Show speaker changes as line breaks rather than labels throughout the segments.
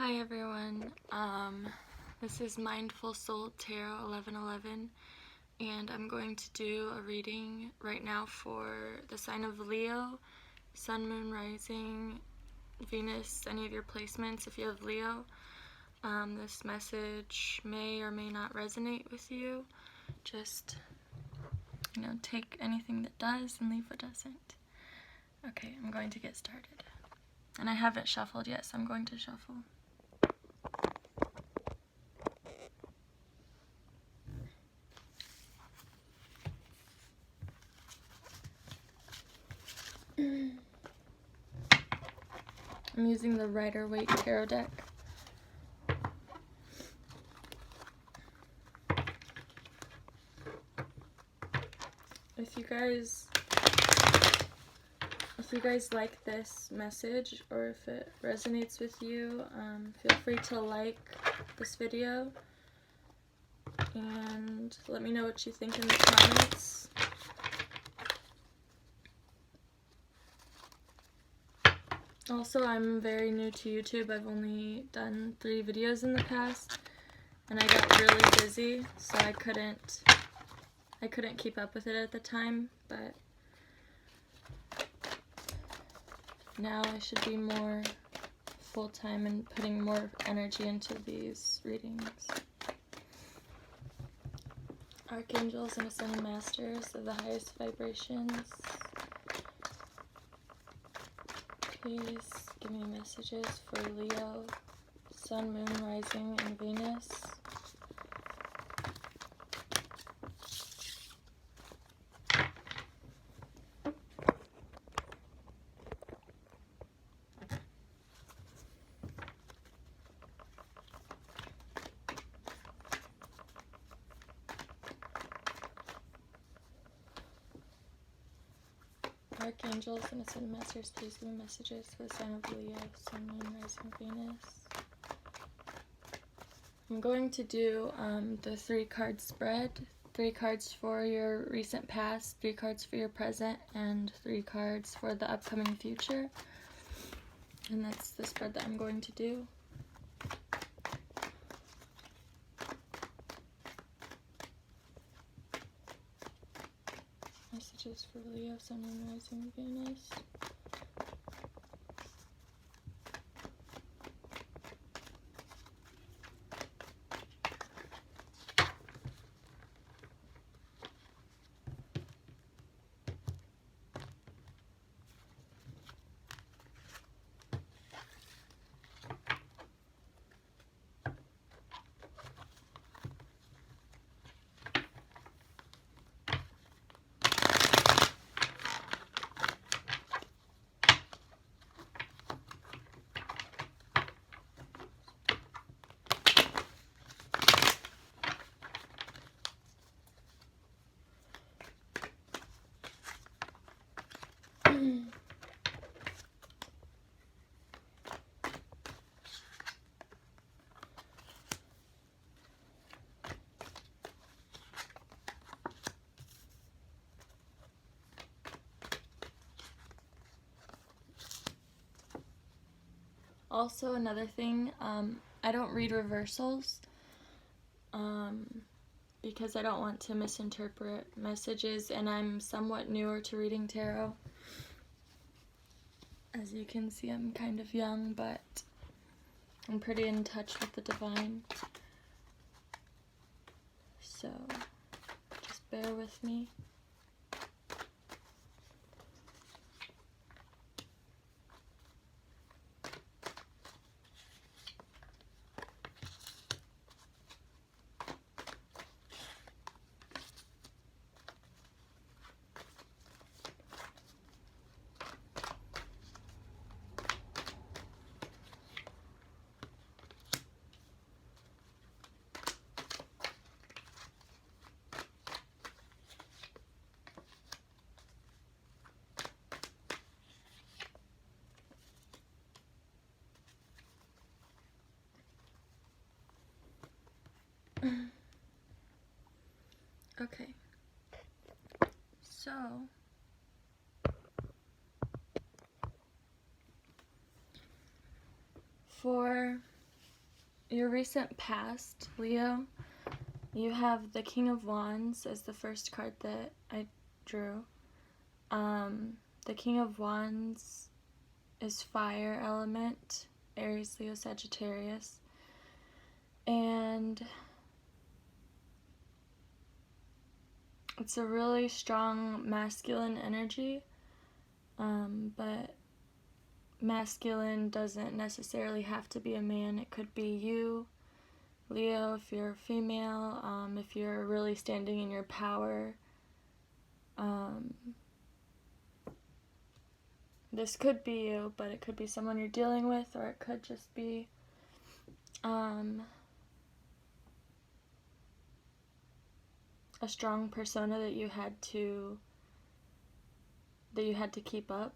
Hi everyone, this is Mindful Soul Tarot 1111, and I'm going to do a reading right now for the sign of Leo, Sun, Moon, Rising, Venus, any of your placements if you have Leo. This message may or may not resonate with you. Just, take anything that does and leave what doesn't. Okay, I'm going to get started. And I haven't shuffled yet, so I'm going to shuffle. I'm using the Rider-Waite Tarot deck. If you guys like this message, or if it resonates with you, feel free to like this video and let me know what you think in the comments. Also, I'm very new to YouTube. I've only done 3 videos in the past, and I got really busy, so I couldn't keep up with it at the time, but now I should be more full-time and putting more energy into these readings. Archangels and Ascended Masters of the highest vibrations, please give me messages for Leo, Sun, Moon, Rising, and Venus. Archangels and Ascended Masters, please give me messages for the sign of Leo, Sun, Moon, Rising, Venus. I'm going to do the 3-card spread. 3 cards for your recent past, 3 cards for your present, and 3 cards for the upcoming future. And that's the spread that I'm going to do. Messages for Leo, Sun, Moon, Rising, Venus. Also, another thing, I don't read reversals because I don't want to misinterpret messages, and I'm somewhat newer to reading tarot. As you can see, I'm kind of young, but I'm pretty in touch with the divine. So, just bear with me. Okay, so for your recent past, Leo, you have the King of Wands as the first card that I drew. The King of Wands is fire element, Aries, Leo, Sagittarius. And it's a really strong masculine energy, but masculine doesn't necessarily have to be a man. It could be you, Leo, if you're a female, if you're really standing in your power. This could be you, but it could be someone you're dealing with, or it could just be a strong persona that you had to keep up.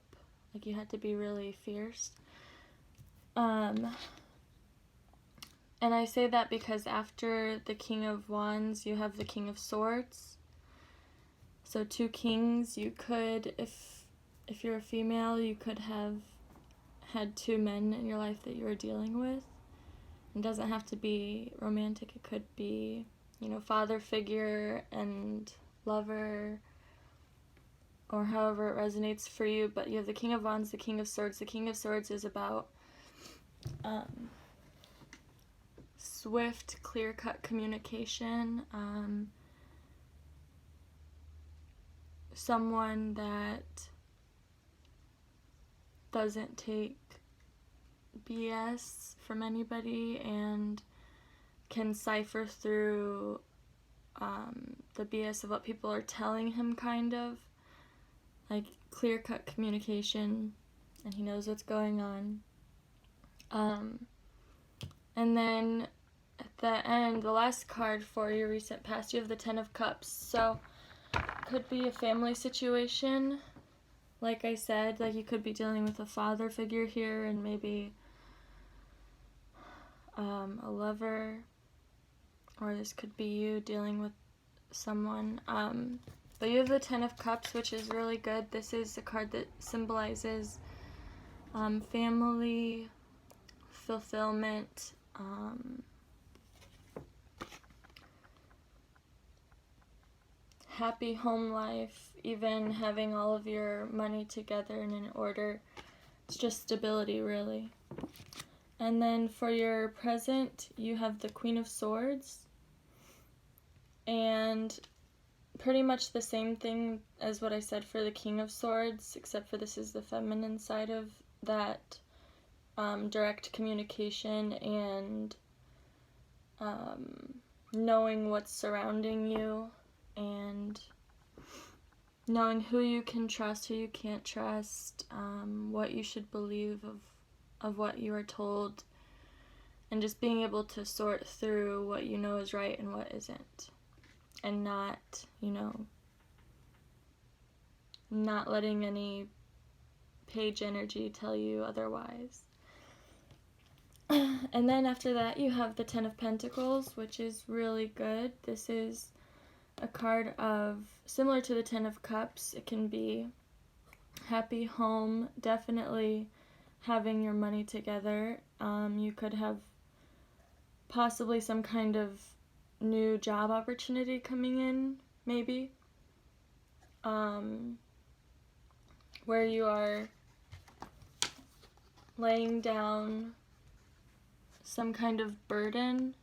Like, you had to be really fierce. And I say that because after the King of Wands, you have the King of Swords. So 2 kings. You could, if you're a female, you could have had 2 men in your life that you were dealing with. It doesn't have to be romantic. It could be, father figure and lover, or however it resonates for you. But you have the King of Wands, the King of Swords. The King of Swords is about swift, clear-cut communication. Someone that doesn't take BS from anybody and can cipher through the BS of what people are telling him, kind of. Like, clear-cut communication, and he knows what's going on. And then at the end, the last card for your recent past, you have the Ten of Cups. So could be a family situation. Like I said, like, you could be dealing with a father figure here, and maybe a lover, or this could be you dealing with someone. But you have the Ten of Cups, which is really good. This is a card that symbolizes family, fulfillment, happy home life, even having all of your money together and in order. It's just stability, really. And then for your present, you have the Queen of Swords, and pretty much the same thing as what I said for the King of Swords, except for this is the feminine side of that, direct communication and knowing what's surrounding you, and knowing who you can trust, who you can't trust, what you should believe of what you are told, and just being able to sort through what you know is right and what isn't, and not letting any page energy tell you otherwise. And then after that, you have the Ten of Pentacles, which is really good. This is a card of, similar to the Ten of Cups, it can be happy home, definitely having your money together. You could have possibly some kind of new job opportunity coming in, maybe, where you are laying down some kind of burden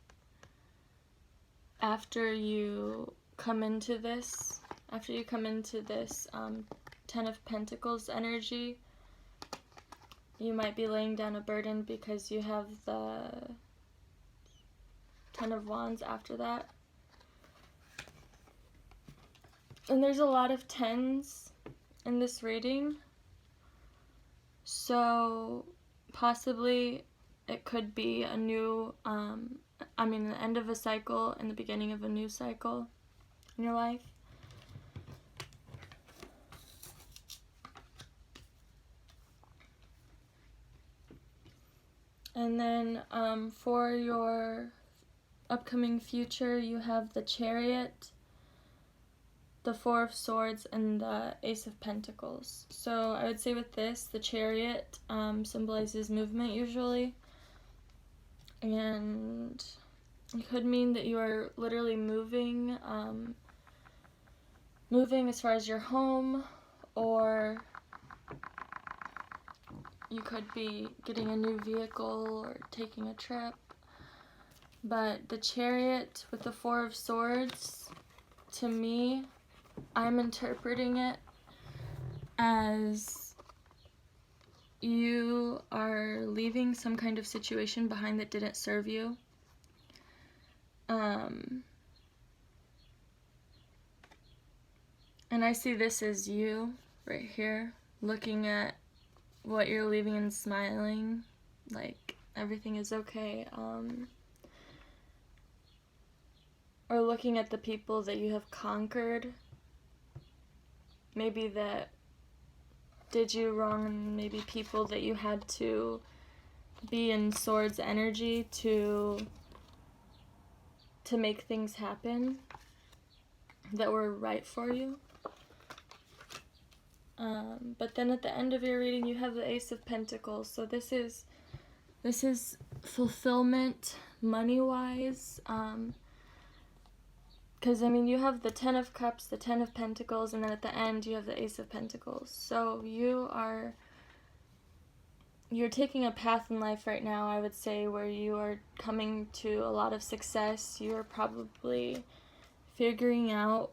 after you come into this Ten of Pentacles energy. You might be laying down a burden because you have the Ten of Wands after that. And there's a lot of tens in this reading, so possibly it could be a new, the end of a cycle and the beginning of a new cycle in your life. And then for your upcoming future, you have the Chariot, the Four of Swords, and the Ace of Pentacles. So I would say with this, the Chariot symbolizes movement usually. And it could mean that you are literally moving, moving as far as your home, or you could be getting a new vehicle or taking a trip. But the Chariot with the Four of Swords, to me, I'm interpreting it as you are leaving some kind of situation behind that didn't serve you. And I see this as you right here, looking at what you're leaving and smiling, like everything is okay. Or looking at the people that you have conquered, maybe that did you wrong, and maybe people that you had to be in Swords energy to make things happen that were right for you. But then at the end of your reading, you have the Ace of Pentacles. So this is fulfillment money-wise. Because, I mean, you have the Ten of Cups, the Ten of Pentacles, and then at the end you have the Ace of Pentacles. So you're taking a path in life right now, I would say, where you are coming to a lot of success. You are probably figuring out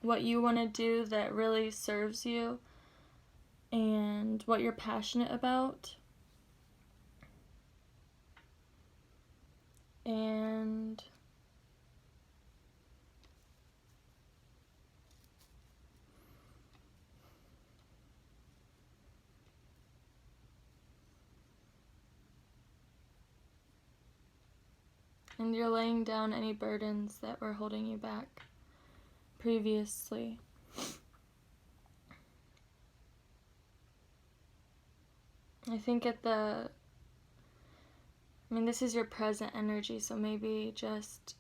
what you want to do that really serves you and what you're passionate about. And you're laying down any burdens that were holding you back previously. I think this is your present energy, so maybe just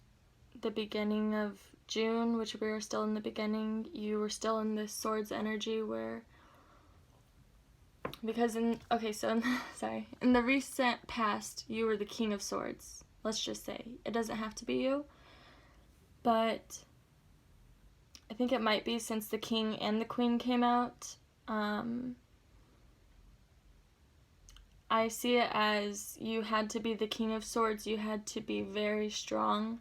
the beginning of June, which we are still in the beginning, you were still in this Swords energy where, because in the recent past, you were the King of Swords. Let's just say. It doesn't have to be you, but I think it might be since the King and the Queen came out. I see it as you had to be the King of Swords. You had to be very strong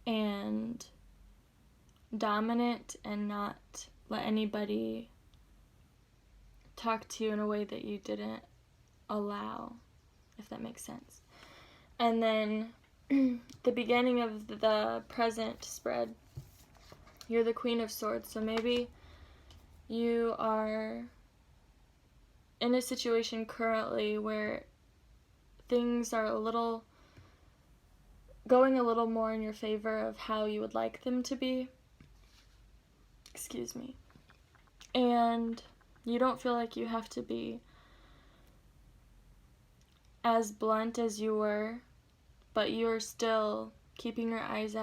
and dominant and not let anybody talk to you in a way that you didn't allow, if that makes sense. And then the beginning of the present spread, you're the Queen of Swords. So maybe you are in a situation currently where things are going a little more in your favor of how you would like them to be. Excuse me. And you don't feel like you have to be as blunt as you were, but you're still keeping your eyes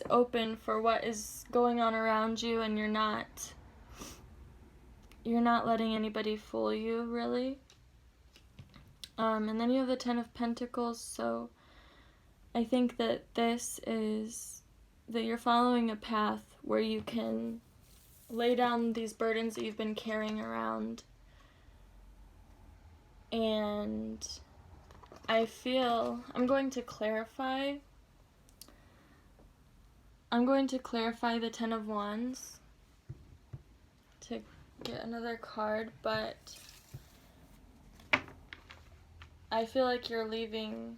open for what is going on around you, and you're not letting anybody fool you, really. And then you have the Ten of Pentacles, so I think that this is that you're following a path where you can lay down these burdens that you've been carrying around. And I feel I'm going to clarify the Ten of Wands to get another card, but I feel like you're leaving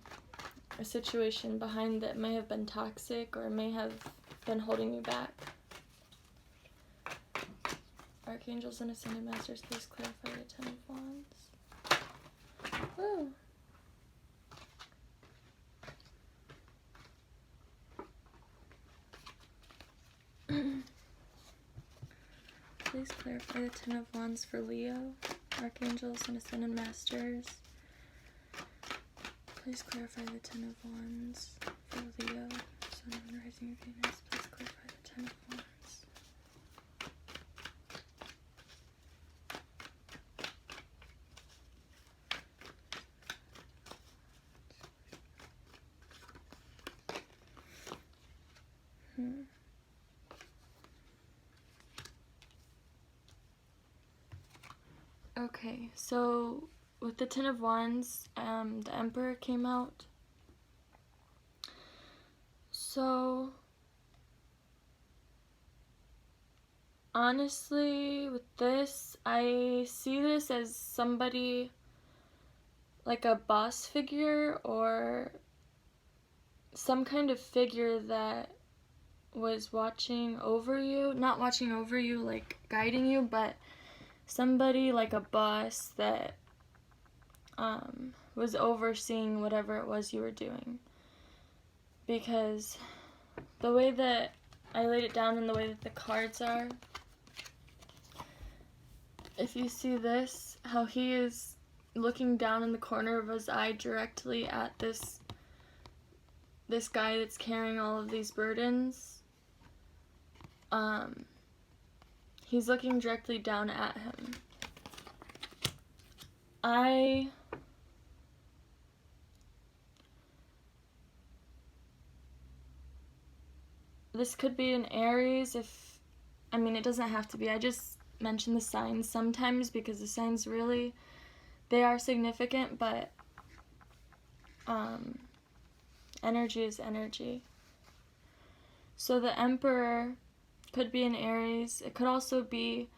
a situation behind that may have been toxic or may have been holding you back. Archangels and Ascended Masters, please clarify the Ten of Wands. Woo. Please clarify the Ten of Wands for Leo. Archangels and Ascended Masters, please clarify the Ten of Wands for Leo. Sun and Rising of Venus, please clarify the Ten of Wands. Okay, so with the Ten of Wands, the Emperor came out. So honestly, with this, I see this as somebody like a boss figure or some kind of figure that was watching over you. Not watching over you, like guiding you, but somebody like a boss that was overseeing whatever it was you were doing. Because the way that I laid it down and the way that the cards are, if you see this, how he is looking down in the corner of his eye directly at this guy that's carrying all of these burdens, he's looking directly down at him. This could be an Aries it doesn't have to be. I just mention the signs sometimes because the signs really, they are significant, but energy is energy. So the Emperor could be an Aries. It could also be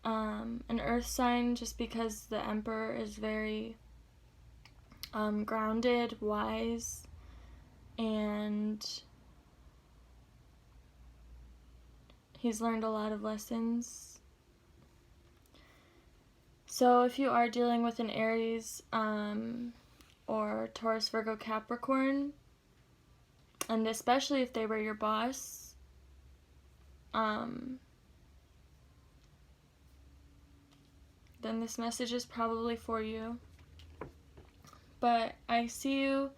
an earth sign, just because the Emperor is very grounded, wise, and he's learned a lot of lessons. So if you are dealing with an Aries or Taurus, Virgo, Capricorn, and especially if they were your boss, then this message is probably for you. But I see you,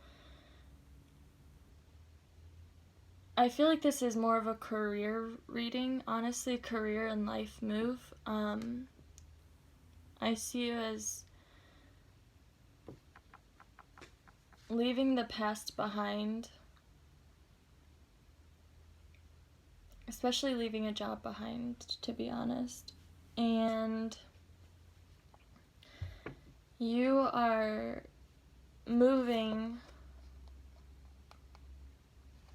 I feel like this is more of a career reading, honestly, career and life move. I see you as leaving the past behind, especially leaving a job behind, to be honest. And you are moving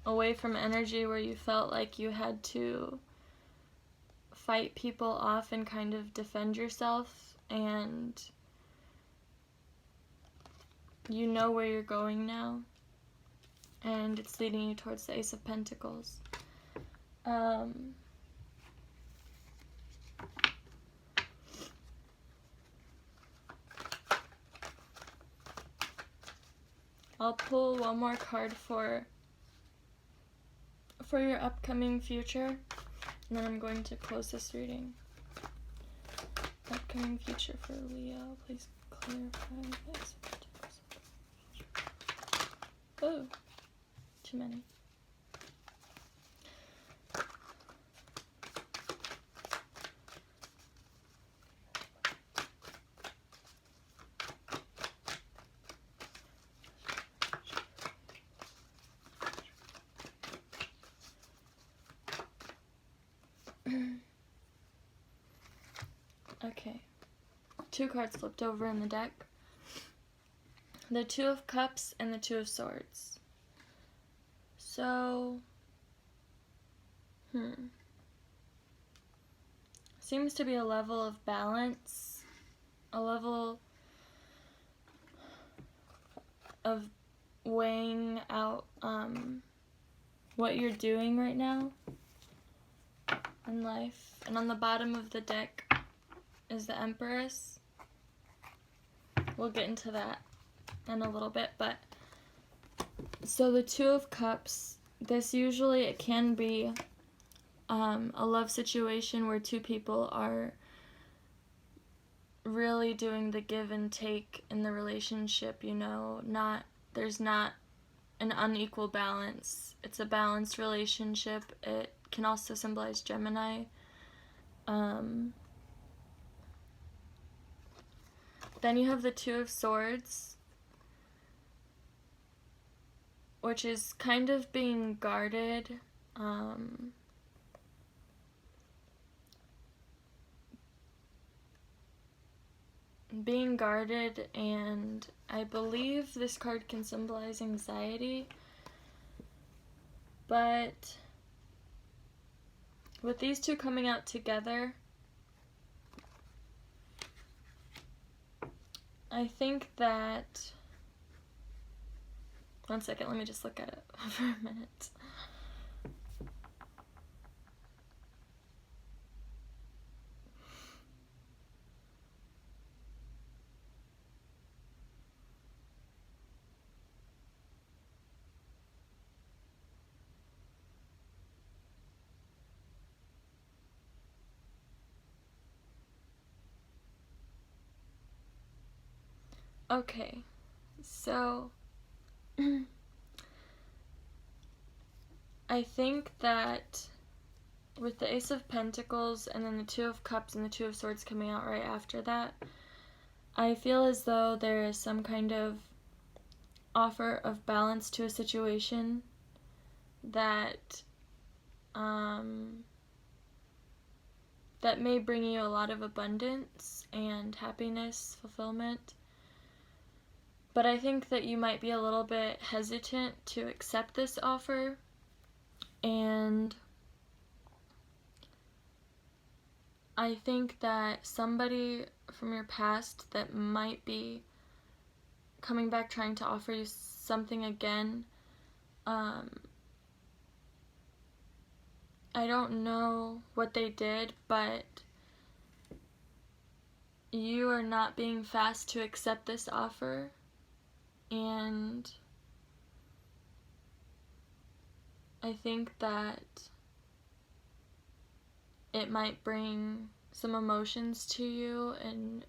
away from energy where you felt like you had to fight people off and kind of defend yourself, and you know where you're going now, and it's leading you towards the Ace of Pentacles. I'll pull one more card for your upcoming future, and then I'm going to close this reading. Upcoming future for Leo, please clarify this. Oh, too many. Okay, 2 cards flipped over in the deck. The Two of Cups and the Two of Swords. So, seems to be a level of balance, a level of weighing out what you're doing right now in life. And on the bottom of the deck is the Empress. We'll get into that in a little bit, but so the Two of Cups, this usually, it can be a love situation where 2 people are really doing the give and take in the relationship, you know, there's not an unequal balance. It's a balanced relationship. It can also symbolize Gemini. Then you have the Two of Swords, which is kind of being guarded. being guarded, and I believe this card can symbolize anxiety. But with these two coming out together, I think that... One second, let me just look at it for a minute. Okay, so I think that with the Ace of Pentacles and then the Two of Cups and the Two of Swords coming out right after that, I feel as though there is some kind of offer of balance to a situation that that may bring you a lot of abundance and happiness, fulfillment. But I think that you might be a little bit hesitant to accept this offer, and I think that somebody from your past that might be coming back trying to offer you something again, I don't know what they did, but you are not being fast to accept this offer, and I think that it might bring some emotions to you and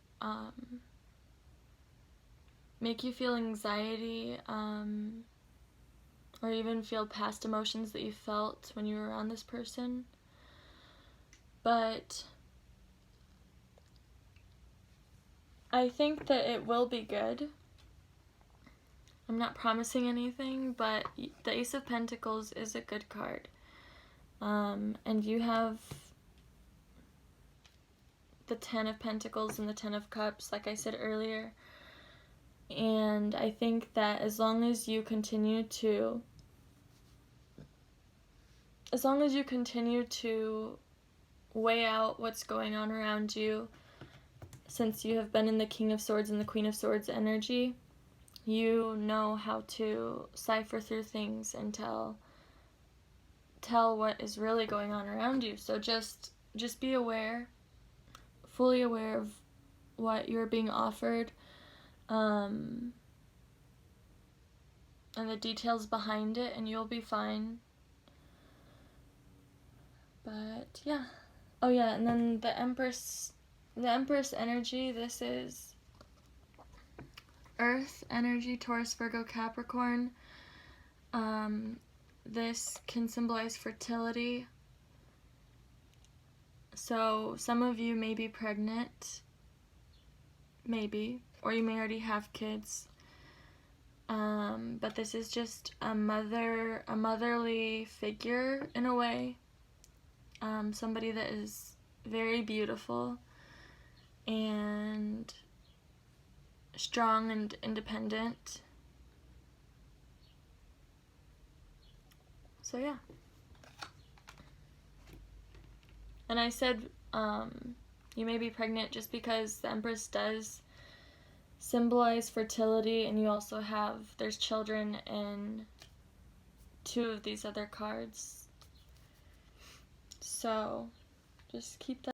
make you feel anxiety, or even feel past emotions that you felt when you were around this person. But I think that it will be good. I'm not promising anything, but the Ace of Pentacles is a good card. And you have the Ten of Pentacles and the Ten of Cups, like I said earlier. And I think that as long as you continue to weigh out what's going on around you, since you have been in the King of Swords and the Queen of Swords energy, you know how to cipher through things and tell what is really going on around you. So just be aware, fully aware of what you're being offered, and the details behind it, and you'll be fine. But yeah. Oh yeah, and then the Empress energy, this is Earth energy, Taurus, Virgo, Capricorn. This can symbolize fertility. So some of you may be pregnant, maybe, or you may already have kids. But this is just a motherly figure in a way. Somebody that is very beautiful and strong and independent. So yeah. And I said you may be pregnant just because the Empress does symbolize fertility, and you also have, there's children in two of these other cards. So just keep that